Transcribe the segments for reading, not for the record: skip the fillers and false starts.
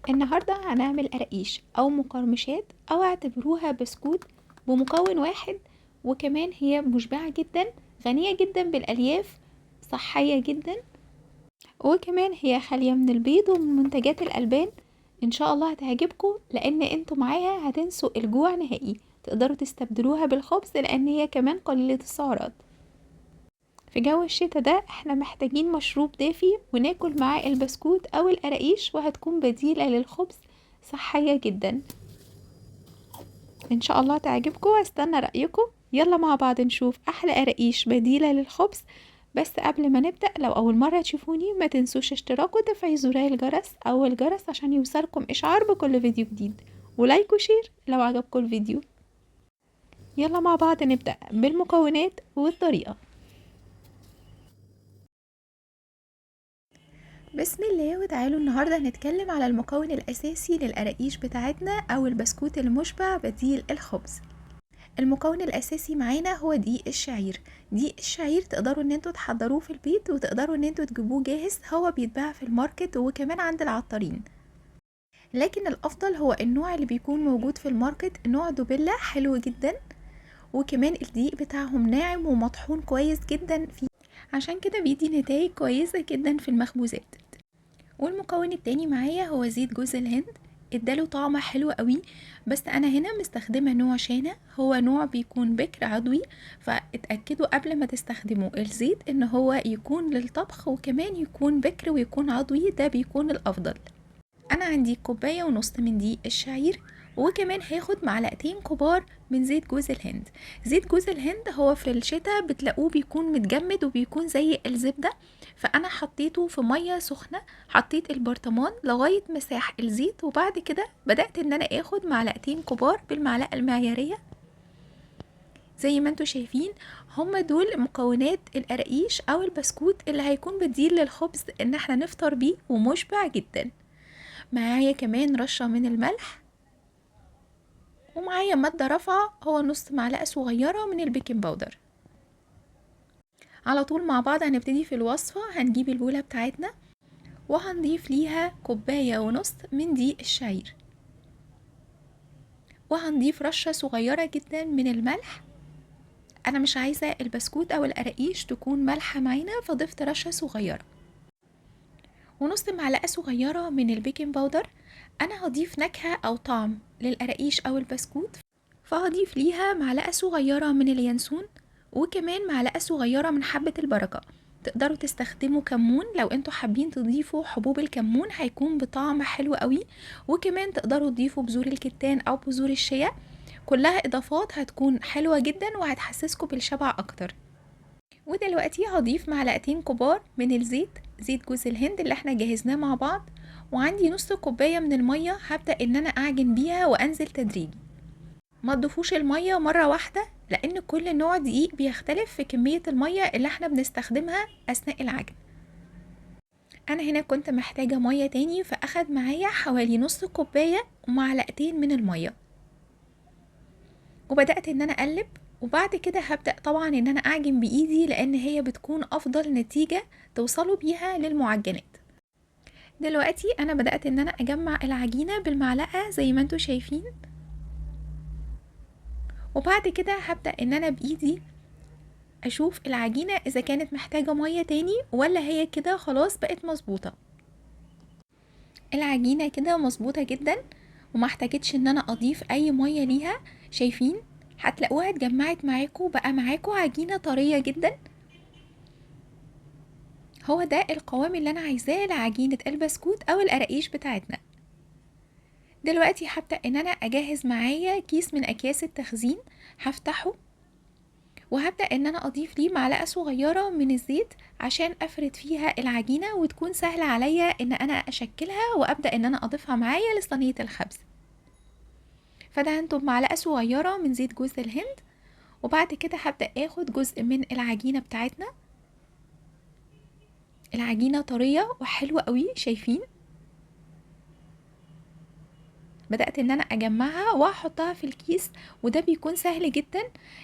النهاردة هنعمل قراقيش أو مقرمشات أو اعتبروها بسكوت بمكون واحد، وكمان هي مشبعة جدا، غنية جدا بالألياف، صحية جدا، وكمان هي خالية من البيض ومن منتجات الألبان. إن شاء الله هتعجبكم لأن انتوا معاها هتنسوا الجوع نهائي. تقدروا تستبدلوها بالخبز لأن هي كمان قليلة السعرات. في جو الشتا ده احنا محتاجين مشروب دافي وناكل معاه البسكوت او القراقيش، وهتكون بديلة للخبز، صحية جدا. ان شاء الله تعجبكم واستنى رأيكم. يلا مع بعض نشوف احلى قراقيش بديلة للخبز. بس قبل ما نبدأ، لو اول مرة تشوفوني ما تنسوش اشتراك وتفعيل زر الجرس او الجرس عشان يوصلكم اشعار بكل فيديو جديد، ولايك وشير لو عجبكم الفيديو. يلا مع بعض نبدأ بالمكونات والطريقة. بسم الله، وتعالوا النهاردة هنتكلم على المكون الأساسي للقراقيش بتاعتنا أو البسكوت المشبع بديل الخبز. المكون الأساسي معانا هو دقيق الشعير. دقيق الشعير تقدروا ان انتوا تحضروه في البيت، وتقدروا ان انتوا تجيبوه جاهز، هو بيتباع في الماركت وكمان عند العطارين. لكن الأفضل هو النوع اللي بيكون موجود في الماركت، نوع دوبيلا، حلو جدا، وكمان الدقيق بتاعهم ناعم ومطحون كويس جدا فيه، عشان كده بيدي نتائج كويسة جدا في المخبوزات. والمكون التاني معايا هو زيت جوز الهند، اداله طعم حلو قوي. بس انا هنا مستخدمة نوع شانا، هو نوع بيكون بكر عضوي، فاتأكدوا قبل ما تستخدموا الزيت ان هو يكون للطبخ وكمان يكون بكر ويكون عضوي، ده بيكون الافضل. انا عندي كوباية ونص من دقيق الشعير، وكمان هاخد معلقتين كبار من زيت جوز الهند. زيت جوز الهند هو في الشتاء بتلاقوه بيكون متجمد وبيكون زي الزبدة، فانا حطيته في مية سخنة، حطيت البرطمان لغاية مساح الزيت، وبعد كده بدأت ان انا اخد معلقتين كبار بالمعلقة المعيارية زي ما انتوا شايفين. هما دول مكونات القراقيش او البسكوت اللي هيكون بديل للخبز ان احنا نفطر بيه ومشبع جدا. معايا كمان رشة من الملح، ومعايا مادة رافعة هو نص معلقة صغيرة من البيكنج باودر. على طول مع بعض هنبتدي في الوصفة. هنجيب البولة بتاعتنا وهنضيف ليها كوباية ونص من دقيق الشعير، وهنضيف رشة صغيرة جدا من الملح. انا مش عايزة البسكوت او القراقيش تكون مالحة معانا، فضفت رشة صغيرة، ونص معلقة صغيرة من البيكنج باودر. انا هضيف نكهة او طعم للقراقيش او البسكوت، فهضيف ليها معلقة صغيرة من اليانسون، وكمان معلقة صغيرة من حبة البركة. تقدروا تستخدموا كمون لو انتوا حابين تضيفوا حبوب الكمون، هيكون بطعم حلو قوي. وكمان تقدروا تضيفوا بذور الكتان او بذور الشيا، كلها اضافات هتكون حلوة جدا وهتحسسكم بالشبع اكتر. ودلوقتي هضيف معلقتين كبار من الزيت، زيت جوز الهند اللي احنا جهزناه مع بعض، وعندي نص كوباية من المية هبدأ ان انا اعجن بيها وانزل تدريجي. ما تضيفوش المية مرة واحدة، لان كل نوع دقيق بيختلف في كمية المية اللي احنا بنستخدمها اثناء العجن. انا هنا كنت محتاجة مية تاني، فاخد معايا حوالي نص كوباية ومعلقتين من المية، وبدأت ان انا اقلب. وبعد كده هبدأ طبعا ان انا اعجن بايدي، لان هي بتكون افضل نتيجة توصلوا بيها للمعجنات. دلوقتي انا بدأت ان انا اجمع العجينة بالمعلقة زي ما انتوا شايفين، وبعد كده هبدأ ان انا بايدي اشوف العجينة اذا كانت محتاجة مية تاني ولا هي كده خلاص بقت مظبوطة. العجينة كده مظبوطة جدا وما احتاجتش ان انا اضيف اي مية ليها. شايفين هتلاقوها اتجمعت معاكم، بقى معاكم عجينة طرية جدا. هو ده القوام اللي انا عايزاه لعجينة البسكوت او القراقيش بتاعتنا. دلوقتي هبدأ ان انا اجهز معايا كيس من اكياس التخزين، هفتحه وهبدأ ان انا اضيف ليه معلقة صغيرة من الزيت عشان افرد فيها العجينة وتكون سهلة عليا ان انا اشكلها، وابدأ ان انا اضيفها معايا لصينية الخبز. فدهنته بمعلقة صغيرة من زيت جوز الهند، وبعد كده هبدأ اخد جزء من العجينة بتاعتنا. العجينة طرية وحلوة قوي، شايفين؟ بدأت ان انا اجمعها واحطها في الكيس، وده بيكون سهل جدا.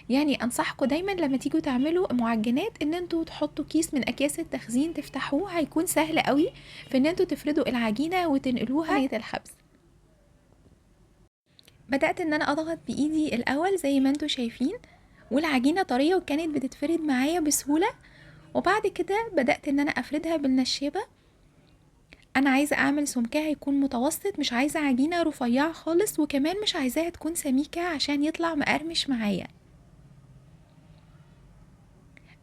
يعني انصحكم دايما لما تيجوا تعملوا معجنات ان انتوا تحطوا كيس من اكياس التخزين تفتحوه، هيكون سهل قوي في ان انتوا تفردوا العجينة وتنقلوها صينية الخبز. بدأت ان انا اضغط بايدي الاول زي ما انتوا شايفين، والعجينة طرية وكانت بتتفرد معايا بسهولة. وبعد كده بدأت ان انا افردها بالنشابة. انا عايزة اعمل سمكها يكون متوسط، مش عايزة عجينة رفيعة خالص، وكمان مش عايزاها تكون سميكة عشان يطلع مقرمش معايا.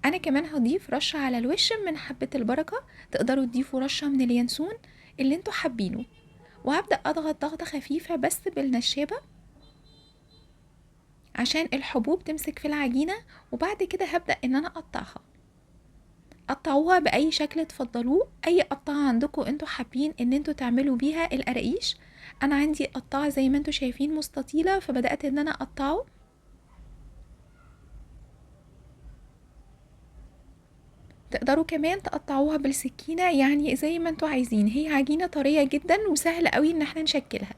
انا كمان هضيف رشة على الوش من حبة البركة، تقدروا تضيفوا رشة من اليانسون اللي انتوا حابينه. وهبدأ اضغط ضغطة خفيفة بس بالنشابة عشان الحبوب تمسك في العجينة. وبعد كده هبدأ ان انا اقطعها. قطعوها باي شكل تفضلوه، اي قطعة عندكم انتوا حابين ان انتوا تعملوا بيها القراقيش. انا عندي قطعة زي ما انتوا شايفين مستطيلة، فبدأت ان انا اقطعه. تقدروا كمان تقطعوها بالسكينة، يعني زي ما انتوا عايزين. هي عجينة طرية جدا وسهل قوي ان احنا نشكلها.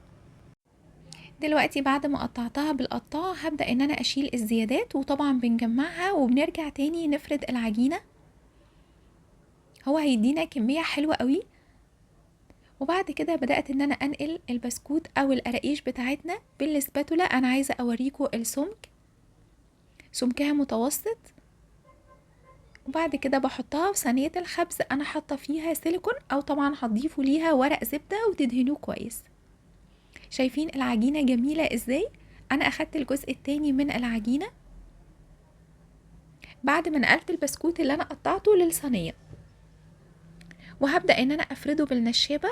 دلوقتي بعد ما قطعتها بالقطاعة هبدأ ان انا اشيل الزيادات، وطبعا بنجمعها وبنرجع تاني نفرد العجينة. هو هيدينا كمية حلوة قوي. وبعد كده بدأت ان انا انقل البسكوت او القراقيش بتاعتنا بالسباتولا. انا عايزة اوريكم السمك، سمكها متوسط. وبعد كده بحطها في صينية الخبز، انا حاطة فيها سيليكون، او طبعا هتضيفوا ليها ورق زبدة وتدهنوه كويس. شايفين العجينة جميلة ازاي؟ انا اخدت الجزء التاني من العجينة بعد ما نقلت البسكوت اللي انا قطعته للصينية، وهبدأ ان انا افرده بالنشابة.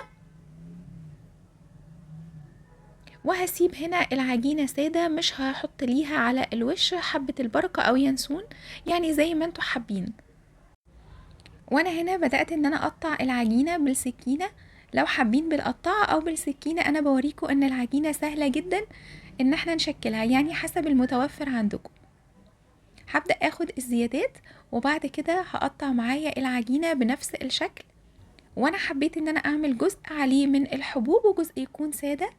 وهسيب هنا العجينة سادة، مش هحط ليها على الوش حبة البركة او ينسون، يعني زي ما انتوا حابين. وانا هنا بدأت ان انا اقطع العجينة بالسكينة. لو حابين بالقطاعة او بالسكينة، انا بوريكم ان العجينة سهلة جدا ان احنا نشكلها، يعني حسب المتوفر عندكم. هبدأ اخد الزيادات، وبعد كده هقطع معايا العجينة بنفس الشكل. وانا حبيت ان انا اعمل جزء عليه من الحبوب وجزء يكون سادة،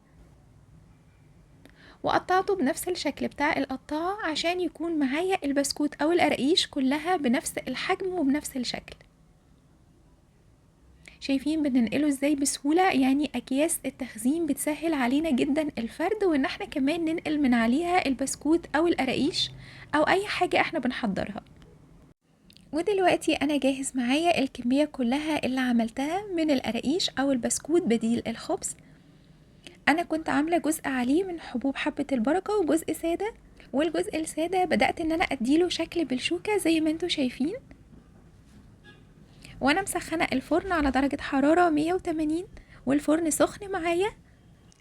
وقطعته بنفس الشكل بتاع القطاعة عشان يكون معايا البسكوت او القراقيش كلها بنفس الحجم وبنفس الشكل. شايفين بننقله ازاي بسهولة؟ يعني اكياس التخزين بتسهل علينا جدا الفرد، وان احنا كمان ننقل من عليها البسكوت او القراقيش او اي حاجة احنا بنحضرها. ودلوقتي انا جاهز معايا الكمية كلها اللي عملتها من القراقيش او البسكوت بديل الخبز. انا كنت عاملة جزء عليه من حبوب حبة البركة وجزء سادة، والجزء السادة بدأت ان انا اديله شكل بالشوكة زي ما انتوا شايفين. وانا مسخنة الفرن على درجة حرارة 180، والفرن سخن معايا.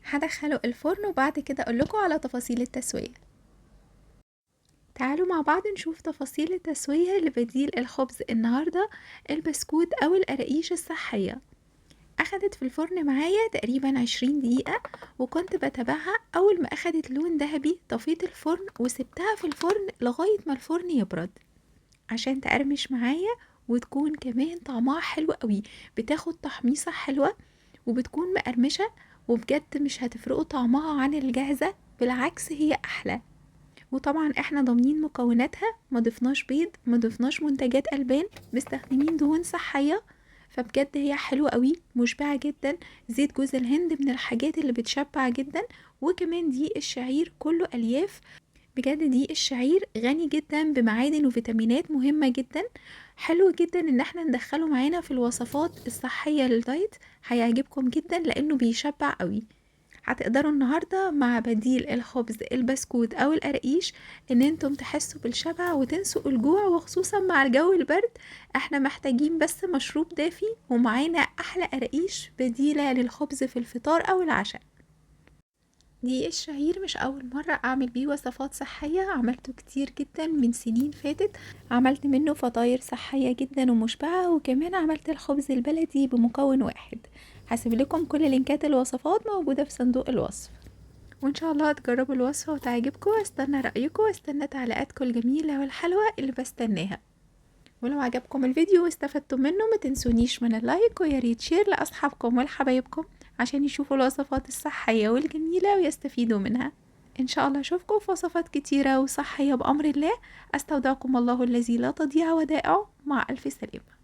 هدخله الفرن وبعد كده اقولكوا على تفاصيل التسوية. تعالوا مع بعض نشوف تفاصيل التسوية لبديل الخبز النهاردة، البسكوت او القراقيش الصحية. اخدت في الفرن معايا تقريبا 20 دقيقة، وكنت بتابعها. اول ما اخدت لون ذهبي طفيت الفرن وسبتها في الفرن لغاية ما الفرن يبرد عشان تقرمش معايا، وتكون كمان طعمها حلو قوي. بتاخد تحميصة حلوة وبتكون مقرمشة، وبجد مش هتفرقوا طعمها عن الجاهزة، بالعكس هي احلى. وطبعا احنا ضامنين مكوناتها، ما ضفناش بيض، ما ضفناش منتجات البان، مستخدمين دهون صحية. فبجد هي حلوة قوي، مشبعة جدا. زيت جوز الهند من الحاجات اللي بتشبع جدا، وكمان دقيق الشعير كله الياف. بجد دقيق الشعير غني جدا بمعادن وفيتامينات مهمة جدا. حلو جدا ان احنا ندخله معانا في الوصفات الصحية للدايت، هيعجبكم جدا لانه بيشبع قوي. هتقدروا النهاردة مع بديل الخبز البسكوت او القراقيش ان انتم تحسوا بالشبع وتنسوا الجوع، وخصوصا مع الجو البرد احنا محتاجين بس مشروب دافي، ومعانا احلى قراقيش بديلة للخبز في الفطار او العشاء. دقيق الشعير مش اول مرة اعمل بيه وصفات صحية، عملته كتير جدا من سنين فاتت. عملت منه فطاير صحية جدا ومشبعة، وكمان عملت الخبز البلدي بمكون واحد. هسيب لكم كل لينكات الوصفات موجودة في صندوق الوصف، وان شاء الله تجربوا الوصفة وتعجبكم. واستنى رأيكم واستنى تعليقاتكم الجميلة والحلوة اللي بستناها. ولو عجبكم الفيديو واستفدتم منه ما تنسونيش من اللايك، وياريت شير لأصحابكم ولحبايبكم عشان يشوفوا الوصفات الصحية والجميلة ويستفيدوا منها. إن شاء الله أشوفكم في وصفات كتيرة وصحية بأمر الله. أستودعكم الله الذي لا تضيع ودائعه. مع ألف سلامة.